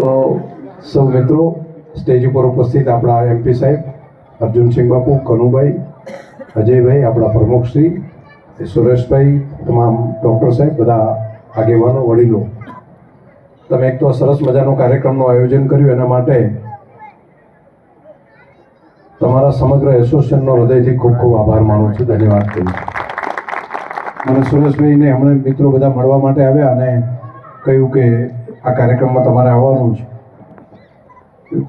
તો સૌ મિત્રો, સ્ટેજ ઉપર ઉપસ્થિત આપણા એમપી સાહેબ અર્જુનસિંહ બાપુ, કનુભાઈ, અજયભાઈ, આપણા પ્રમુખશ્રી સુરેશભાઈ, તમામ ડૉક્ટર સાહેબ, બધા આગેવાનો, વડીલો, તમે એક તો સરસ મજાનો કાર્યક્રમનું આયોજન કર્યું, એના માટે તમારા સમગ્ર એસોસિએશનનો હૃદયથી ખૂબ ખૂબ આભાર માનું છું, ધન્યવાદ કહું છું. મને સુરેશભાઈને હમણાં મિત્રો બધા મળવા માટે આવ્યા અને કહ્યું કે આ કાર્યક્રમમાં તમારે આવવાનું છે,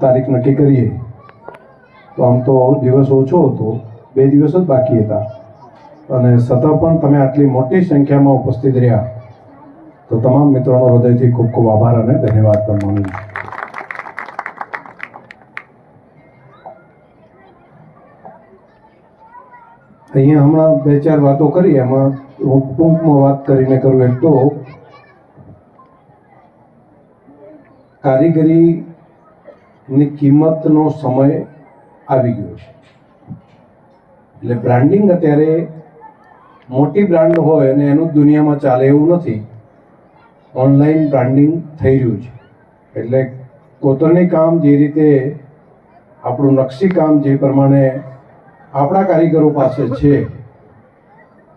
તારીખ નક્કી કરીએ. તો આમ તો દિવસ ઓછો હતો, 2 દિવસ જ બાકી હતા, અને છતાં પણ તમે આટલી મોટી સંખ્યામાં ઉપસ્થિત રહ્યા, તો તમામ મિત્રોનો હૃદયથી ખૂબ ખૂબ આભાર અને ધન્યવાદ પણ માનું છું. અહીંયા હમણાં 2-4 વાતો કરી, એમાં હું ટૂંકમાં વાત કરીને કરું. એક તો કારીગરીની કિંમતનો સમય આવી ગયો છે. એટલે બ્રાન્ડિંગ અત્યારે મોટી બ્રાન્ડ હોય અને એનું દુનિયામાં ચાલે એવું નથી, ઓનલાઈન બ્રાન્ડિંગ થઈ રહ્યું છે. એટલે કોતરણી કામ જે રીતે, આપણું નકશી કામ જે પ્રમાણે આપણા કારીગરો પાસે છે,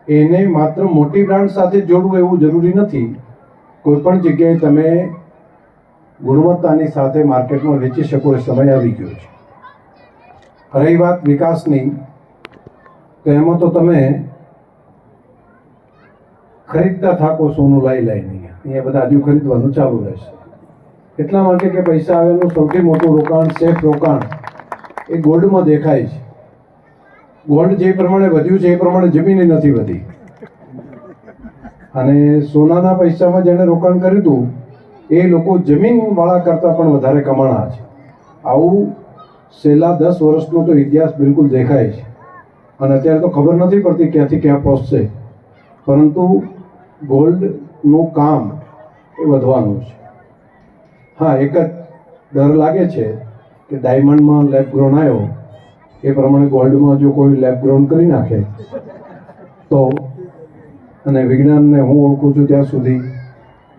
એને માત્ર મોટી બ્રાન્ડ સાથે જોડવું એવું જરૂરી નથી. કોઈ પણ જગ્યાએ તમે ગુણવત્તાની સાથે માર્કેટમાં વેચી શકો એ સમય આવી ગયો છે. રહી વાત વિકાસની, તો એમાં તો તમે ખરીદતા થાકો સોનું લાઈ અહીંયા બધા હજુ ખરીદવાનું ચાલુ રહેશે. એટલા માટે કે પૈસા આવેલું સૌથી મોટું રોકાણ, સેફ રોકાણ એ ગોલ્ડમાં દેખાય છે. ગોલ્ડ જે પ્રમાણે વધ્યું છે એ પ્રમાણે જમીન નથી વધી, અને સોનાના પૈસામાં જેણે રોકાણ કર્યું હતું એ લોકો જમીનવાળા કરતાં પણ વધારે કમાણા છે. આવું છેલ્લા 10 વર્ષનો તો ઇતિહાસ બિલકુલ દેખાય છે. અને અત્યારે તો ખબર નથી પડતી ક્યાંથી ક્યાં પહોંચશે, પરંતુ ગોલ્ડનું કામ એ વધવાનું છે. હા, એક જ ડર લાગે છે કે ડાયમંડમાં લેબ ગ્રોન આવ્યો એ પ્રમાણે ગોલ્ડમાં જો કોઈ લેબ ગ્રોન કરી નાખે તો, અને વિજ્ઞાનને હું ઓળખું છું ત્યાં સુધી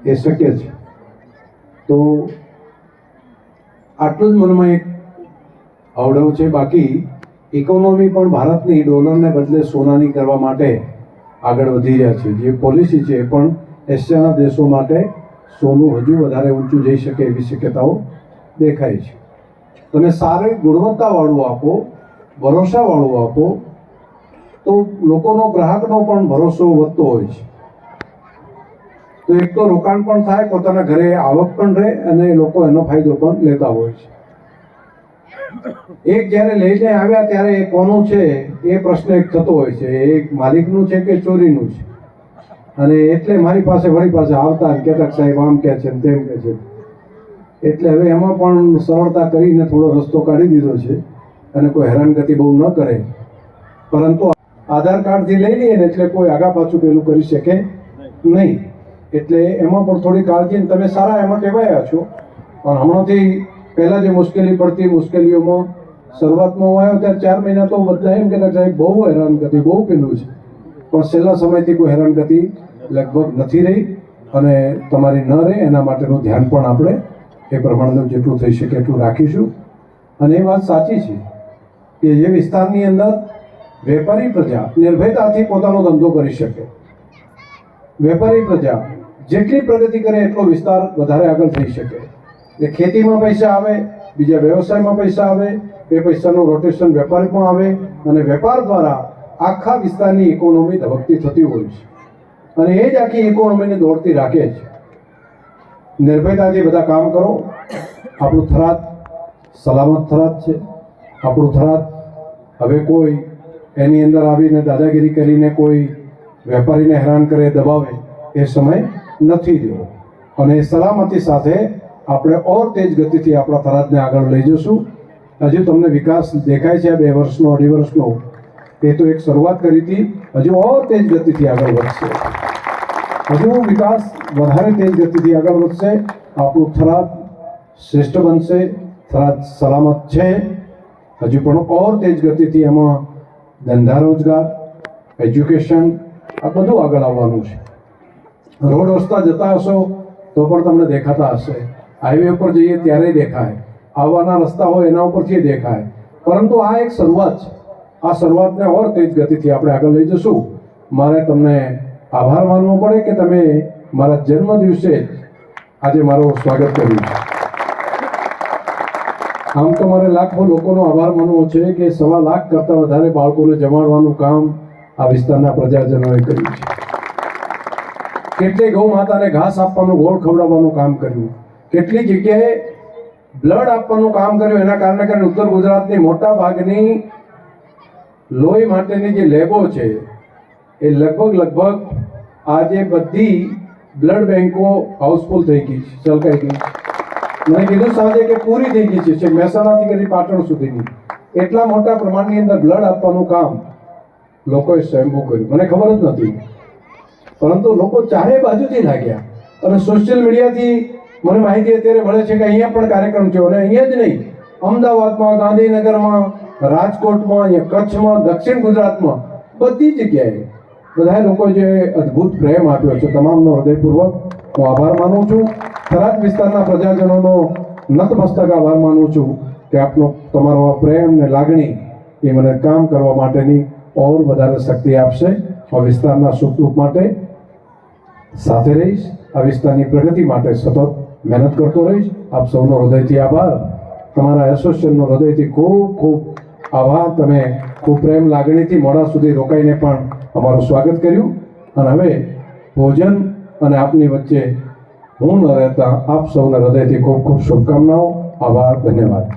એ શક્ય છે. તો આટલું જ મનમાં એક અવડવ છે. બાકી ઇકોનોમી પણ ભારતની ડોલરને બદલે સોનાની કરવા માટે આગળ વધી રહ્યા છે. જે પોલિસી છે એ પણ એશિયાના દેશો માટે સોનું હજુ વધારે ઊંચું જઈ શકે એવી શક્યતાઓ દેખાય છે. તમે સારી ગુણવત્તાવાળું આપો, ભરોસાવાળું આપો, તો લોકોનો, ગ્રાહકનો પણ ભરોસો વધતો હોય છે. તો એક તો રોકાણ પણ થાય, પોતાના ઘરે આવક પણ રહે, અને લોકો એનો ફાયદો પણ લેતા હોય છે. એક જ્યારે લઈને આવ્યા ત્યારે એ કોનું છે એ પ્રશ્ન એક થતો હોય છે, એ માલિકનું છે કે ચોરીનું છે. અને એટલે મારી પાસે વળી પાસે આવતા કહેતા સાહેબ આમ કહે છે તેમ કહે છે. એટલે હવે એમાં પણ સરળતા કરીને થોડો રસ્તો કાઢી દીધો છે, અને કોઈ હેરાનગતિ બહુ ન કરે. પરંતુ આધાર કાર્ડથી લઈ લઈએ ને એટલે કોઈ આગા પાછું પેલું કરી શકે નહીં. એટલે એમાં પણ થોડી કાળજી. તમે સારા એમાં ટેવાયા છો, પણ હમણાંથી પહેલાં જે મુશ્કેલી પડતી, મુશ્કેલીઓમાં શરૂઆતમાં હું આવ્યો ત્યારે 4 મહિના તો બધા એમ કહેતા સાહેબ બહુ હેરાનગતિ, બહુ પેલું છે. પણ છેલ્લા સમયથી કોઈ હેરાનગતિ લગભગ નથી રહી, અને તમારી ન રહે એના માટેનું ધ્યાન પણ આપણે એ પ્રમાણેનું જેટલું થઈ શકે એટલું રાખીશું. અને એ વાત સાચી છે કે જે વિસ્તારની અંદર વેપારી પ્રજા નિર્ભયતાથી પોતાનો ધંધો કરી શકે, વેપારી પ્રજા જેટલી પ્રગતિ કરે એટલો વિસ્તાર વધારે આગળ થઈ શકે. એટલે ખેતીમાં પૈસા આવે, બીજા વ્યવસાયમાં પૈસા આવે, એ પૈસાનું રોટેશન વેપારમાં આવે, અને વેપાર દ્વારા આખા વિસ્તારની ઇકોનોમી ધબકતી થતી હોય છે. અને એ જ આખી ઇકોનોમીને દોડતી રાખે છે. નિર્ભયતાથી બધા કામ કરો. આપણું થરાદ સલામત થરાદ છે. આપણું થરાદ હવે કોઈ એની અંદર આવીને દાદાગીરી કરીને કોઈ વેપારીને હેરાન કરે, દબાવે એ સમય નથી રહ્યો. અને એ સલામતી સાથે આપણે ઓર તેજ ગતિથી આપણા થરાદને આગળ લઈ જશું. હજુ તમને વિકાસ દેખાય છે 2 વર્ષનો, 2.5 વર્ષનો, એ તો એક શરૂઆત કરી હતી. હજુ ઓર તેજ ગતિથી આગળ વધશે. હજુ વિકાસ વધારે તેજ ગતિથી આગળ વધશે. આપણું થરાદ શ્રેષ્ઠ બનશે. થરાદ સલામત છે, હજુ પણ ઓર તેજ ગતિથી એમાં ધંધા રોજગાર, એજ્યુકેશન આ બધું આગળ આવવાનું છે. રોડ રસ્તા જતા હશો તો પણ તમને દેખાતા હશે હાઈવે ઉપર જઈએ ત્યારે દેખાય, આવવાના રસ્તા હોય એના ઉપરથી દેખાય, પરંતુ આ એક શરૂઆત છે. આ શરૂઆતને ઓર તેજ ગતિથી આપણે આગળ લઈ જશું. મારે તમને આભાર માનવો પડે કે તમે મારા જન્મ દિવસે આજે મારું સ્વાગત કર્યું. આમ તો મારે લાખો લોકોનો આભાર માનવો છે કે 1.25 લાખ કરતાં વધારે બાળકોને જમાડવાનું કામ આ વિસ્તારના પ્રજાજનોએ કર્યું છે. કેટલી ગૌ માતાને ઘાસ આપવાનું, ગોળ ખવડાવવાનું કામ કર્યું. કેટલી જગ્યાએ બ્લડ આપવાનું કામ કર્યું. એના કારણે ઉત્તર ગુજરાતની મોટા ભાગની લોહી માટેની જે લેબો છે એ લગભગ આજે બધી બ્લડ બેંકો હાઉસફુલ થઈ ગઈ છે, છલકાઈ ગઈ. મને કીધું સાંજે કે પૂરી થઈ ગઈ છે, મહેસાણાથી કરી પાટણ સુધીની. એટલા મોટા પ્રમાણની અંદર બ્લડ આપવાનું કામ લોકોએ સ્વયંભૂ કર્યું. મને ખબર જ નથી, પરંતુ લોકો ચારે બાજુથી લાગ્યા. અને સોશિયલ મીડિયાથી મને માહિતી અત્યારે મળે છે કે અહીંયા પણ કાર્યક્રમ છે. અને અહીંયા જ નહીં, અમદાવાદમાં, ગાંધીનગરમાં, રાજકોટમાં, અહીંયા કચ્છમાં, દક્ષિણ ગુજરાતમાં, બધી જગ્યાએ બધા લોકો જે અદ્ભુત પ્રેમ આપ્યો છે, તમામનો હૃદયપૂર્વક હું આભાર માનું છું. થરાદ વિસ્તારના પ્રજાજનોનો નતમસ્તક આભાર માનું છું કે આપનો તમારો આ પ્રેમ ને લાગણી એ મને કામ કરવા માટેની ઓર વધારે શક્તિ આપશે. આ વિસ્તારના સુખ દુઃખ માટે સાથે રહીશ. આ વિસ્તારની પ્રગતિ માટે સતત મહેનત કરતો રહીશ. આપ સૌનો હૃદયથી આભાર. તમારા એસોસિએશનનો હૃદયથી ખૂબ ખૂબ આભાર. તમે ખૂબ પ્રેમ લાગણીથી મોડા સુધી રોકાઈને પણ અમારું સ્વાગત કર્યું. અને હવે ભોજન અને આપની વચ્ચે હું ન રહેતા આપ સૌના હૃદયથી ખૂબ ખૂબ શુભકામનાઓ. આભાર, ધન્યવાદ.